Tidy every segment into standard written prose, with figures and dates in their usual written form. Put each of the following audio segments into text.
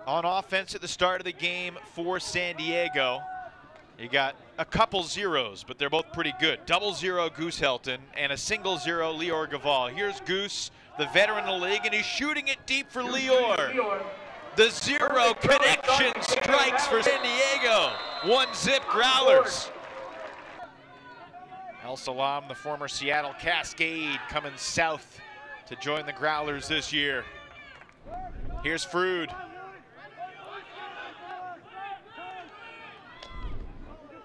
On offense at the start of the game for San Diego, you got a couple zeros, but they're both pretty good. Double zero Goose Helton and a single zero Lior Gaval. Here's Goose, the veteran in the league, and he's shooting it deep for Lior. The zero connection strikes for San Diego. 1-zip Growlers. El Salam, the former Seattle Cascade, coming south to join the Growlers this year. Here's Frood.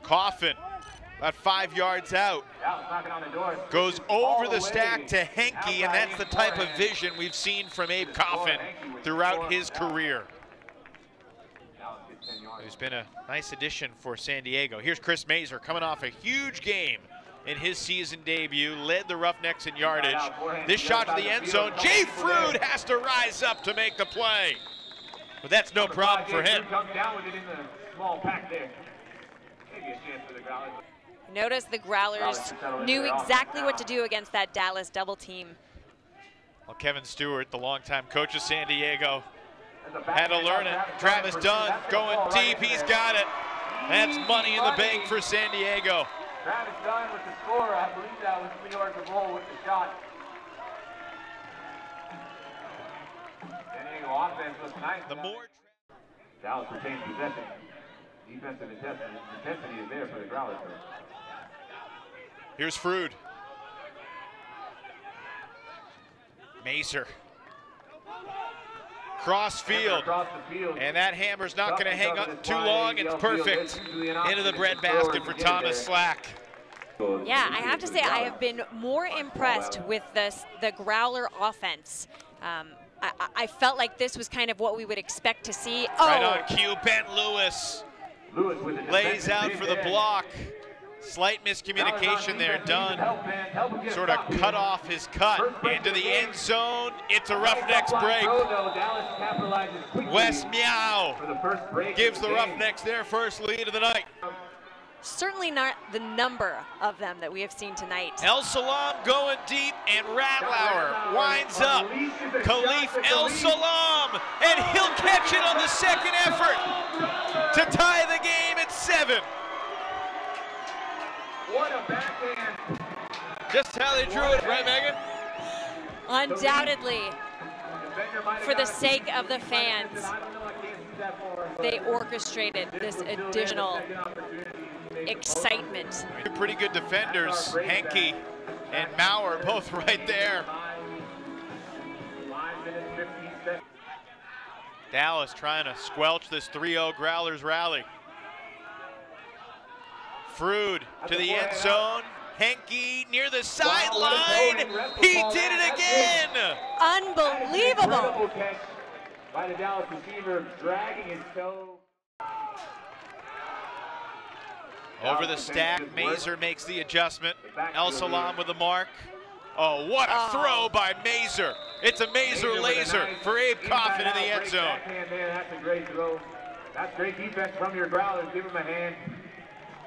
Coffin, about 5 yards out. Goes over the stack to Henke, and that's the type of vision we've seen from Abe Coffin throughout his career. He's been a nice addition for San Diego. Here's Chris Mazer coming off a huge game in his season debut, led the Roughnecks in yardage. This shot to the end zone. Jay Frood has to rise up to make the play, but that's no problem for him. Notice the Growlers knew exactly what to do against that Dallas double team. Well, Kevin Stewart, the longtime coach of San Diego, had to learn it. Travis Dunn going deep, he's got it. That's money in the bank for San Diego. Travis Dunn with the score. I believe that was Lior Gaval with the shot. San Diego offense was nice. The more Dallas retains possession. Defensive intensity is there for the Growlers. Here's Frood. Mazer. Cross field. And that hammer's not going to hang up too long. It's perfect. Into the breadbasket for Thomas Slack. Yeah, I have to say I have been more impressed with the Growler offense. I felt like this was kind of what we would expect to see. Right on cue, Ben Lewis lays out for the block. Slight miscommunication there, Dunn sort of cut off his cut into the end zone. It's a Roughnecks break. Wes Meow gives the Roughnecks their first lead of the night. Certainly not the number of them that we have seen tonight. El Salam going deep, and Radlauer winds up. Khalif El Salam, and he'll catch it on the second effort to tie the game at 7. What a backhand. Just how they drew it, right, Megan? Undoubtedly, for the sake of the fans, they orchestrated this additional excitement. Pretty good defenders, Henke and Maurer, both right there. Dallas trying to squelch this 3-0 Growlers rally. Frood to the end zone. Henke near the sideline. He did it again. Unbelievable. By the Dallas receiver, dragging his toe. Over the stack, Mazer makes the adjustment. El Salam with the mark. Oh, what a throw by Mazer. It's a Mazer laser for Abe Coffin in the end zone. That's a great throw. That's great defense from your Growlers. Give him a hand.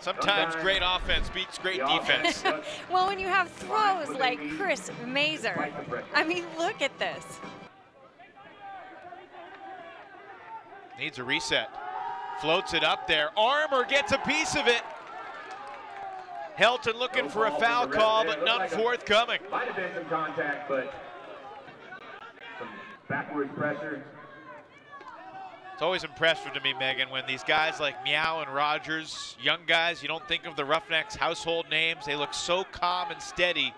Sometimes great offense beats great defense. Well, when you have throws like Chris Mazer, I mean, look at this. Needs a reset. Floats it up there. Armour gets a piece of it. Helton looking for a foul call, but none forthcoming. Might have been some contact, but some backwards pressure. It's always impressive to me, Megan, when these guys like Meow and Rogers, young guys, you don't think of the Roughnecks household names. They look so calm and steady.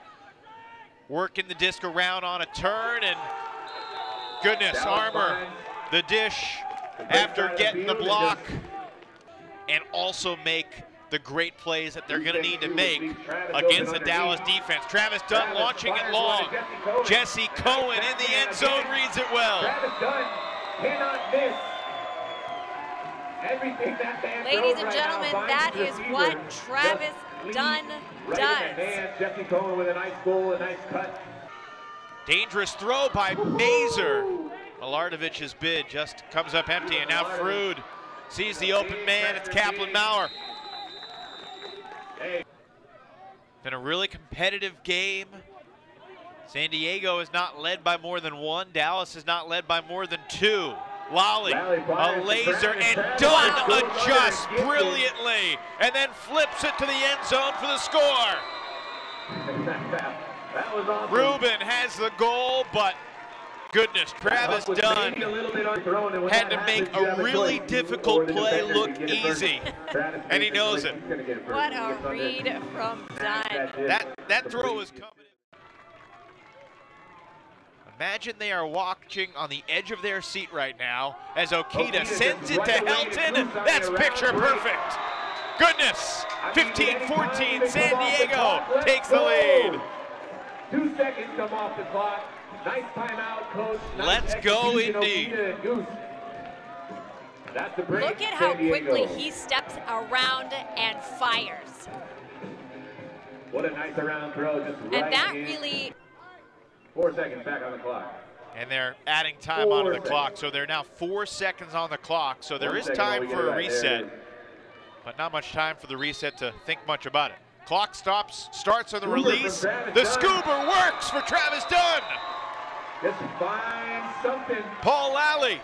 Working the disc around on a turn, and goodness, Armour, the dish after getting the block, and also make the great plays that they're going to need to make against the Dallas defense. Travis Dunn launching it long. Jesse Cohen in the end zone reads it well. Travis Dunn cannot miss. Ladies and gentlemen, that is what Travis Dunn does. Jesse Cohen with a nice goal, a nice cut. Dangerous throw by Mazer. Milardovich's bid just comes up empty, and now Frood sees the open man. It's Kaplan Maurer. Been a really competitive game. San Diego is not led by more than 1. Dallas is not led by more than 2. Lally, a laser, and Dunn adjusts brilliantly, and then flips it to the end zone for the score. That was awesome. Ruben has the goal, but goodness, Travis Dunn had to make a really difficult play look easy, and he knows it. What a read from Dunn. That throw was coming. Imagine they are watching on the edge of their seat right now as Okita sends it to Helton. That's picture perfect. Goodness, 15-14, San Diego takes the lead. 2 seconds come off the clock. Nice timeout, coach. Let's go, Indy. Look at how quickly he steps around and fires. What a nice around throw. Just right And that in. really... 4 seconds back on the clock. And they're adding time onto the clock, so they're now 4 seconds on the clock, so there is time for a reset, but not much time for the reset to think much about it. Clock starts on the release. The scuba works for Travis Dunn. Just find something. Paul Lally.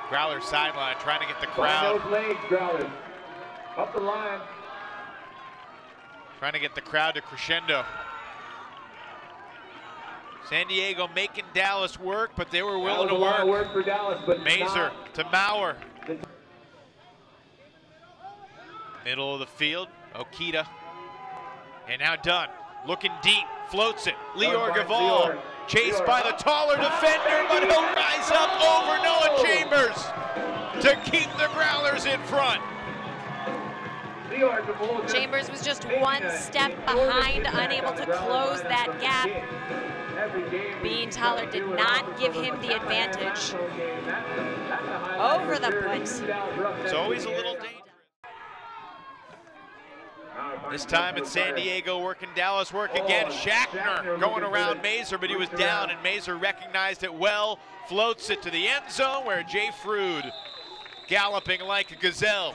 Growlers sideline trying to get the crowd. Find those legs, Growlers. Up the line. Trying to get the crowd to crescendo. San Diego making Dallas work, but they were willing to work. For Dallas, but Mazer to Maurer. Middle of the field, Okita. And now Dunn, looking deep, floats it. Lior Gaval, chased by the taller defender, but he'll rise up over Noah Chambers to keep the Growlers in front. Chambers was just one step behind, unable to close that gap. Bean Toller did not give him the advantage. Over the put. It's always a little dangerous. This time it's San Diego working Dallas work again. Shackner going around Mazer, but he was down, and Mazer recognized it well, floats it to the end zone where Jay Frood galloping like a gazelle.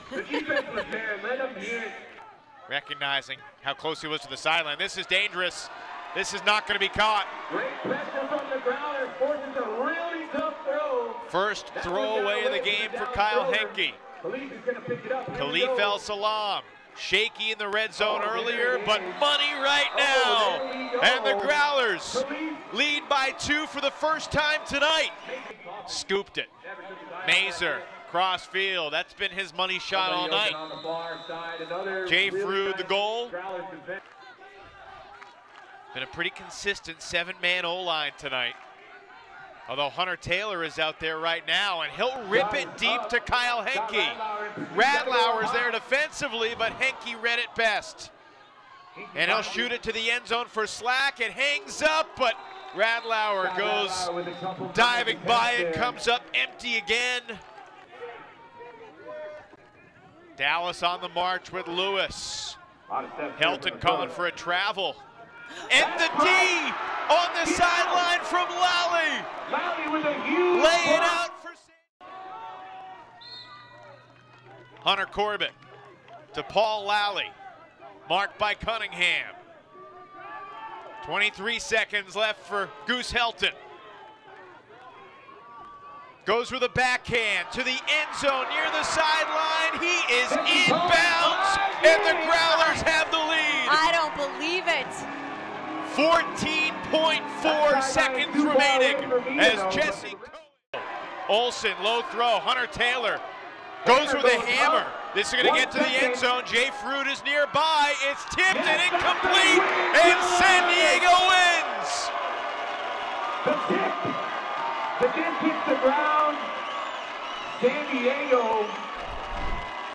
Recognizing how close he was to the sideline. This is dangerous. This is not going to be caught. Great pressure from the Growlers, forces a really tough throw. First throwaway of the game for Kyle Henke. Khalif El Salam. Shaky in the red zone earlier, but money right now. And the Growlers lead by 2 for the first time tonight. Scooped it. Mazer, cross field. That's been his money shot all night. Jay Frood, the goal. Been a pretty consistent 7-man O-line tonight. Although Hunter Taylor is out there right now, and he'll rip it deep to Kyle Henke. Radlauer's there defensively, but Henke read it best. And he'll shoot it to the end zone for Slack. It hangs up, but Radlauer goes diving by it, comes up empty again. Dallas on the march with Lewis. Helton calling for a travel. And the D on the sideline from Lally. Lay it out for Hunter Corbett to Paul Lally. Marked by Cunningham. 23 seconds left for Goose Helton. Goes with a backhand to the end zone near the sideline. He is inbounds, and the Growlers have the lead. I don't believe it. 14.4 seconds remaining as Jesse Olsen, low throw. Hunter Taylor goes with a hammer. This is going to get to the end zone. Jay Frood is nearby. It's tipped and incomplete, and San Diego wins. The tip hits the ground. San Diego